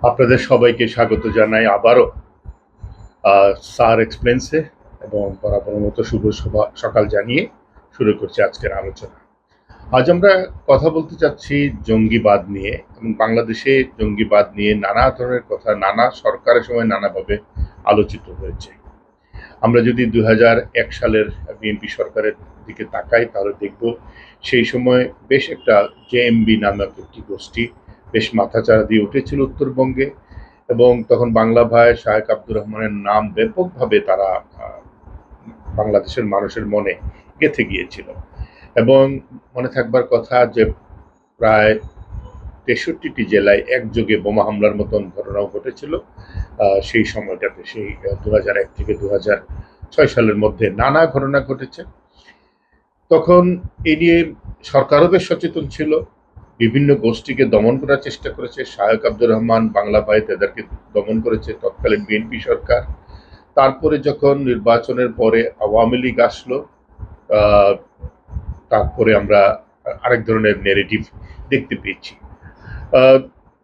আপনাদের সবাইকে স্বাগত জানাই আবারও স্যার এক্সপ্লেন্সে এবং বরাবরের মতো শুভ সকাল জানিয়ে শুরু করছি আজকের আলোচনা। আজ আমরা কথা বলতে চাচ্ছি জঙ্গিবাদ নিয়ে এবং বাংলাদেশে জঙ্গিবাদ নিয়ে নানা ধরনের কথা নানা সরকারের সময় নানাভাবে আলোচিত হয়েছে। আমরা যদি ২০০১ সালের বিএনপি সরকারের দিকে তাকাই তাহলে দেখব সেই সময় বেশ একটা জেএমবি নামক একটি গোষ্ঠী বেশ মাথাচাড়া দিয়ে উঠেছিল উত্তরবঙ্গে এবং তখন বাংলা ভাই শাহেক আব্দুর রহমানের নাম ব্যাপকভাবে তারা বাংলাদেশের মানুষের মনে গেঁথে গিয়েছিল এবং মনে থাকবার কথা যে প্রায় ৬৩টি জেলায় একযোগে বোমা হামলার মতন ঘটনাও ঘটেছিল সেই সময়টাতে, সেই ২০০১ থেকে ২০০৬ সালের মধ্যে নানা ঘটনা ঘটেছে। তখন এ নিয়ে সরকারও বেশ সচেতন ছিল, বিভিন্ন গোষ্ঠীকে দমন করার চেষ্টা করেছে। শাহেক আব্দুর রহমান, বাংলা ভাই তাদেরকে দমন করেছে তৎকালীন বিএনপি সরকার। তারপরে যখন নির্বাচনের পরে আওয়ামী লীগ আসলো, তারপরে আমরা আরেক ধরনের নেগেটিভ দেখতে পেয়েছি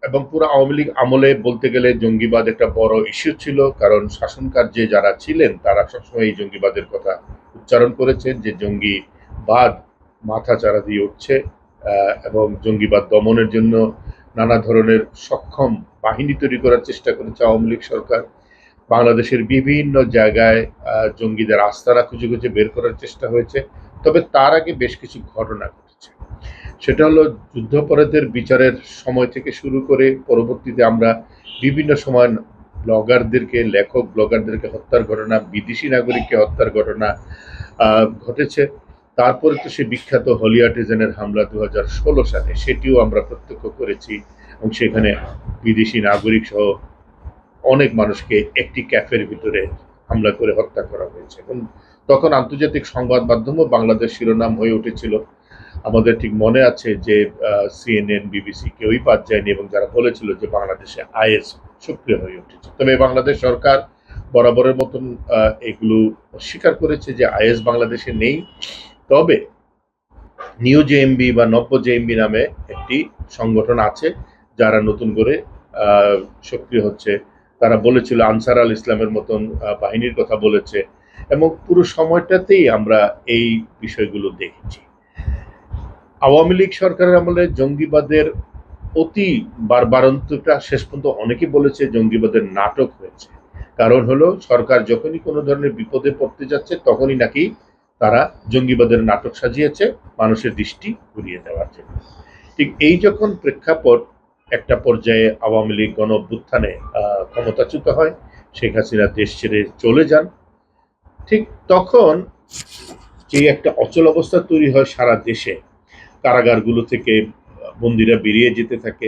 এবং পুরো আওয়ামী লীগ আমলে বলতে গেলে জঙ্গিবাদ একটা বড় ইস্যু ছিল, কারণ শাসন কার্যে যারা ছিলেন তারা সবসময় এই জঙ্গিবাদের কথা উচ্চারণ করেছেন যে জঙ্গিবাদ মাথাচাড়া দিয়ে উঠছে এবং জঙ্গিবাদ দমনের জন্য নানা ধরনের সক্ষম বাহিনী তৈরি করার চেষ্টা করেছে আওয়ামী লীগ সরকার। বাংলাদেশের বিভিন্ন জায়গায় জঙ্গিদের আস্তানা খুঁজে খুঁজে বের করার চেষ্টা হয়েছে। তবে তার আগে বেশ কিছু ঘটনা ঘটেছে। সেটা হলো যুদ্ধাপরাধের বিচারের সময় থেকে শুরু করে পরবর্তীতে আমরা বিভিন্ন সময় লেখক ব্লগারদেরকে হত্যার ঘটনা, বিদেশি নাগরিককে হত্যার ঘটনা ঘটেছে। তারপরে তো সে বিখ্যাত হলি আর্টিজানের হামলা ২০১৬ সালে, সেটিও আমরা প্রত্যক্ষ করেছি এবং সেখানে বিদেশি নাগরিক সহ অনেক মানুষকে একটি ক্যাফের ভিতরে হামলা করে হত্যা করা হয়েছে এবং তখন আন্তর্জাতিক সংবাদ মাধ্যমও বাংলাদেশ শিরোনাম হয়ে উঠেছিল। আমাদের ঠিক মনে আছে যে সিএনএন, বিবিসি কেউই বাদ যায়নি এবং যারা বলেছিল যে বাংলাদেশে আইএস সক্রিয় হয়ে উঠেছে। তবে বাংলাদেশ সরকার বরাবরের মতন এগুলো অস্বীকার করেছে যে আইএস বাংলাদেশে নেই। তবে নিউ জেএমবি বা নব্য জেএমবি নামে একটি সংগঠন আছে যারা নতুন করে সক্রিয় হচ্ছে। তারা বলেছিল আনসার আল ইসলামের মতন বাহিনীর কথা বলেছে এবং পুরো সময়টাতেই আমরা এই বিষয়গুলো দেখেছি। আওয়ামী লীগ সরকারের আমলে জঙ্গিবাদের অতি বারবারন্তটা শেষ পর্যন্ত অনেকে বলেছে জঙ্গিবাদের নাটক হয়েছে। কারণ হলো সরকার যখনই কোনো ধরনের বিপদে পড়তে যাচ্ছে তখনই নাকি তারা জঙ্গিবাদের নাটক সাজিয়েছে মানুষের দৃষ্টি ঘুরিয়ে দেওয়ার জন্য। ঠিক এই যখন প্রেক্ষাপট একটা পর্যায়ে আওয়ামী লীগ গণ অভ্যুত্থানে ক্ষমতাচ্যুত হয়, শেখ হাসিনা দেশ ছেড়ে চলে যান, ঠিক তখন যে একটা অচল অবস্থা তৈরি হয় সারা দেশে, কারাগারগুলো থেকে বন্দীরা বেরিয়ে যেতে থাকে,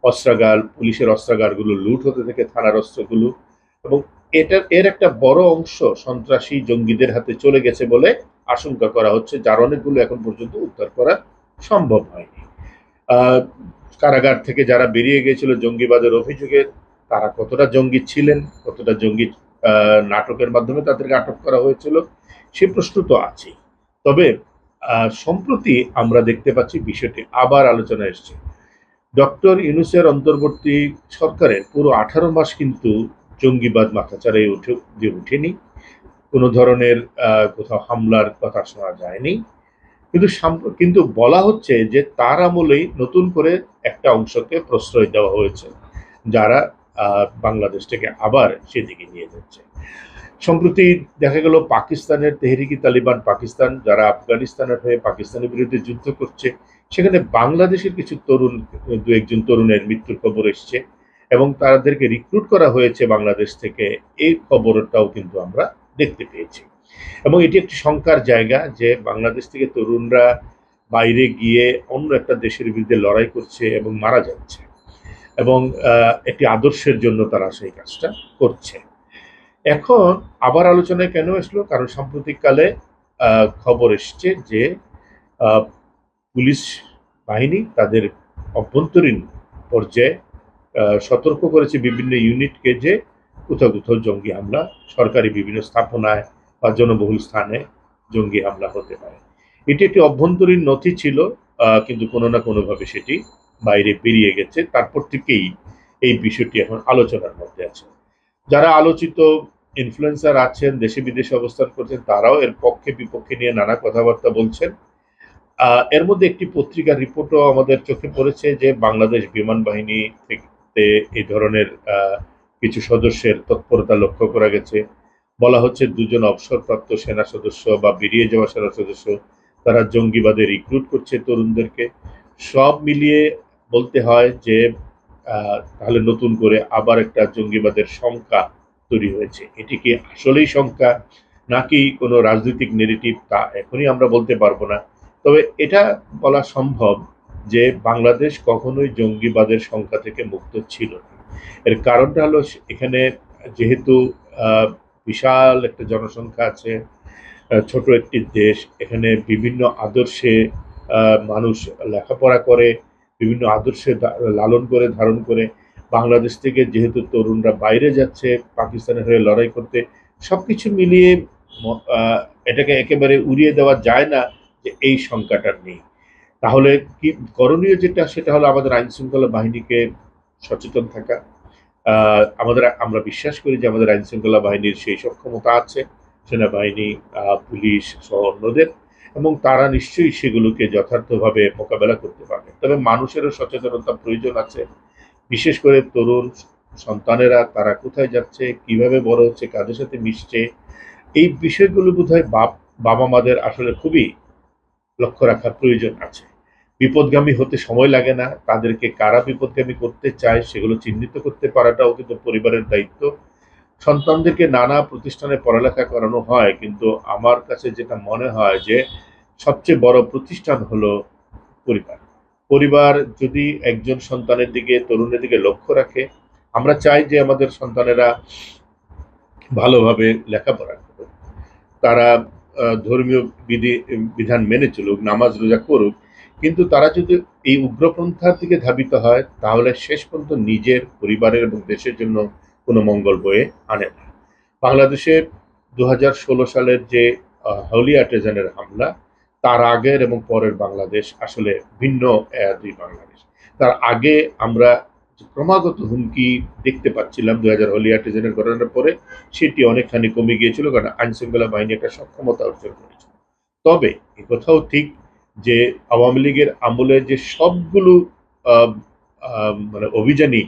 অস্ত্রাগার, পুলিশের অস্ত্রাগারগুলো লুট হতে থাকে, থানার অস্ত্রগুলো, এবং এর একটা বড় অংশ সন্ত্রাসী জঙ্গিদের হাতে চলে গেছে বলে আশঙ্কা করা হচ্ছে, যার অনেকগুলো এখন পর্যন্ত উদ্ধার করা সম্ভব হয়নি। কারাগার থেকে যারা বেরিয়ে গিয়েছিল জঙ্গিবাদের অভিযোগে, তারা কতটা জঙ্গি ছিলেন, কতটা জঙ্গি নাটকের মাধ্যমে তাদেরকে আটক করা হয়েছিল, সে প্রশ্ন তো আছেই। তবে সম্প্রতি আমরা দেখতে পাচ্ছি বিষয়টি আবার আলোচনায় এসছে। ডক্টর ইউনূসের অন্তর্বর্তী সরকারের পুরো 18 মাস কিন্তু জঙ্গিবাদ মাথাচাড়ায় উঠেনি, কোনো ধরনের কোথাও হামলার কথা শোনা যায়নি। কিন্তু বলা হচ্ছে যে তার আমলেই নতুন করে একটা অংশকে প্রশ্রয় দেওয়া হয়েছে, যারা বাংলাদেশ থেকে আবার সেদিকে নিয়ে যাচ্ছে। সম্প্রতি দেখা গেল পাকিস্তানের তেহরিকি তালিবান পাকিস্তান, যারা আফগানিস্তানের হয়ে পাকিস্তানের বিরুদ্ধে যুদ্ধ করছে, সেখানে বাংলাদেশের কিছু দু একজন তরুণের মৃত্যুর খবর এসছে এবং তাদেরকে রিক্রুট করা হয়েছে বাংলাদেশ থেকে, এই খবরটাও কিন্তু আমরা দেখতে পেয়েছি। এবং এটি একটি শঙ্কার জায়গা যে বাংলাদেশ থেকে তরুণরা বাইরে গিয়ে অন্য একটা দেশের বিরুদ্ধে লড়াই করছে এবং মারা যাচ্ছে এবং একটি আদর্শের জন্য তারা সেই কাজটা করছে। এখন আবার আলোচনায় কেন আসলো? কারণ সাম্প্রতিককালে খবর এসছে যে পুলিশ বাহিনী তাদের অভ্যন্তরীণ পর্যায়ে সতর্ক করেছে বিভিন্ন ইউনিটকে যে কোথাও কোথাও জঙ্গি হামলা, সরকারি বিভিন্ন স্থাপনায় বা জনবহুল স্থানে জঙ্গি হামলা হতে পারে। এটি একটি অভ্যন্তরীণ নথি ছিল, কিন্তু কোনো না কোনোভাবে সেটি বাইরে বেরিয়ে গেছে। তারপর থেকেই এই বিষয়টি এখন আলোচনার মধ্যে আছে। যারা আলোচিত ইনফ্লুয়েন্সার আছেন, দেশে বিদেশে অবস্থান করছেন, তারাও এর পক্ষে বিপক্ষে নিয়ে নানা কথাবার্তা বলছেন। এর মধ্যে একটি পত্রিকার রিপোর্টও আমাদের চোখে পড়েছে যে বাংলাদেশ বিমান বাহিনী থেকে এই ধরনের কিছু সদস্যের তৎপরতা লক্ষ্য করা গেছে। বলা হচ্ছে দুজন অবসরপ্রাপ্ত সেনা সদস্য বা বেরিয়ে যাওয়া সেনা সদস্য তারা জঙ্গিবাদে রিক্রুট করছে তরুণদেরকে। সব মিলিয়ে বলতে হয় যে তাহলে নতুন করে আবার একটা জঙ্গিবাদের শঙ্কা তৈরি হয়েছে। এটি কি আসলেই শঙ্কা নাকি কোনো রাজনৈতিক নেগেটিভ, তা এখনই আমরা বলতে পারবো না। তবে এটা বলা সম্ভব যে বাংলাদেশ কখনোই জঙ্গিবাদের সংখ্যা থেকে মুক্ত ছিল না। এর কারণটা হলো এখানে যেহেতু বিশাল একটা জনসংখ্যা আছে, ছোট একটি দেশ, এখানে বিভিন্ন আদর্শে মানুষ লেখাপড়া করে, বিভিন্ন আদর্শে লালন করে ধারণ করে। বাংলাদেশ থেকে যেহেতু তরুণরা বাইরে যাচ্ছে পাকিস্তানের হয়ে লড়াই করতে, সবকিছু মিলিয়ে এটাকে একেবারে উড়িয়ে দেওয়া যায় না যে এই সংখ্যাটা নেই। তাহলে কি করণীয়, যেটা সেটা হলো আমাদের আইন শৃঙ্খলা বাহিনীকে সচেতন থাকা। আমরা বিশ্বাস করি যে আমাদের আইন শৃঙ্খলা বাহিনীর সেই সক্ষমতা আছে, সেনাবাহিনী, পুলিশ সহ অন্যদের, এবং তারা নিশ্চয়ই সেগুলোকে যথার্থভাবে মোকাবেলা করতে পারবে। তবে মানুষেরও সচেতনতা প্রয়োজন আছে, বিশেষ করে তরুণ সন্তানেরা তারা কোথায় যাচ্ছে, কিভাবে বড় হচ্ছে, কাদের সাথে মিশছে, এই বিষয়গুলো বোধহয় বাবা মাদের আসলে খুবই লক্ষ্য রাখার প্রয়োজন আছে। বিপদগামী হতে সময় লাগে না, তাদেরকে কারা বিপদগামী করতে চায় সেগুলো চিহ্নিত করতে পারাটাও কিন্তু পরিবারের দায়িত্ব। সন্তানদেরকে নানা প্রতিষ্ঠানে পড়ালেখা করানো হয়, কিন্তু আমার কাছে যেটা মনে হয় যে সবচেয়ে বড় প্রতিষ্ঠান হলো পরিবার। পরিবার যদি একজন সন্তানের দিকে, তরুণের দিকে লক্ষ্য রাখে, আমরা চাই যে আমাদের সন্তানেরা ভালোভাবে লেখাপড়া করুক, তারা ধর্মীয় বিধান মেনে চলুক, নামাজ রোজা করুক, কিন্তু তারা যদি এই উগ্রপন্থার দিকে ধাবিত হয় তাহলে শেষ পর্যন্ত নিজের, পরিবারের এবং দেশের জন্য কোনো মঙ্গল বয়ে আনে না। বাংলাদেশে 2016 সালের যে হলি আর্টিজানের হামলা, তার আগের এবং পরের বাংলাদেশ আসলে ভিন্ন দুই বাংলাদেশ। তার আগে আমরা ক্রমাগত হুমকি দেখতে পাচ্ছিলাম 2000 হলি আর্টিজানের ঘটনার পরে, সেটি অনেকখানি কমে গিয়েছিল, কারণ আইন শৃঙ্খলা বাহিনী একটা সক্ষমতা অর্জন করেছিল। তবে কথাও ঠিক যে আওয়ামী লীগের আমলে যে সবগুলো মানে অভিযানই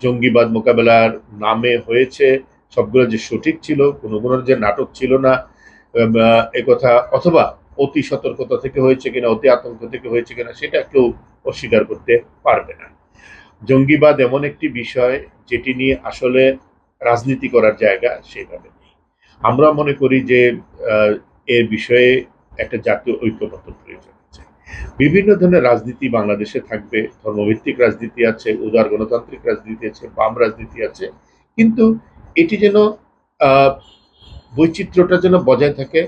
জঙ্গিবাদ মোকাবেলার নামে হয়েছে, সবগুলো যে সঠিক ছিল, কোনো কোনো যে নাটক ছিল না, একথা, অথবা অতি সতর্কতা থেকে হয়েছে কিনা, অতি আতঙ্ক থেকে হয়েছে কিনা, সেটা কেউ অস্বীকার করতে পারবে না। জঙ্গিবাদ এমন একটি বিষয় যেটি নিয়ে আসলে রাজনীতি করার জায়গা সেভাবে নেই। আমরা মনে করি যে এর বিষয়ে একটা জাতীয় ঐক্যবদ্ধ প্রয়োজন আছে। বিভিন্ন ধরনের রাজনীতি বাংলাদেশে থাকবে, ধর্মভিত্তিক রাজনীতি আছে, উদার গণতান্ত্রিক রাজনীতি আছে, বাম রাজনীতি আছে, কিন্তু এটি যেন বৈচিত্র্যটা যেন বজায় থাকে,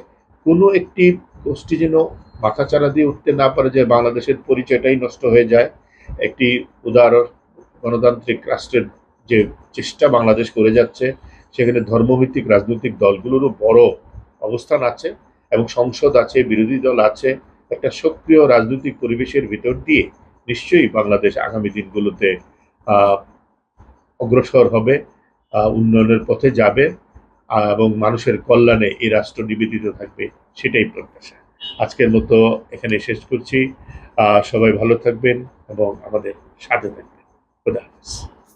কোনো একটি গোষ্ঠী যেন মাথাচাড়া দিয়ে উঠতে না পারে যে বাংলাদেশের পরিচয়টাই নষ্ট হয়ে যায়। একটি উদার গণতান্ত্রিক রাষ্ট্রের যে চেষ্টা বাংলাদেশ করে যাচ্ছে, সেখানে ধর্মভিত্তিক রাজনৈতিক দলগুলোরও বড় অবস্থান আছে, এবং সংসদ আছে, বিরোধী দল আছে। একটা সক্রিয় রাজনৈতিক পরিবেশের ভিতর দিয়ে নিশ্চয়ই বাংলাদেশ আগামী দিনগুলোতে অগ্রসর হবে, উন্নয়নের পথে যাবে, এবং মানুষের কল্যাণে এই রাষ্ট্র নিবেদিত থাকবে, সেটাই প্রত্যাশা। আজকের মতো এখানে শেষ করছি। সবাই ভালো থাকবেন এবং আমাদের সাথে থাকবেন। খোদা হাফেজ।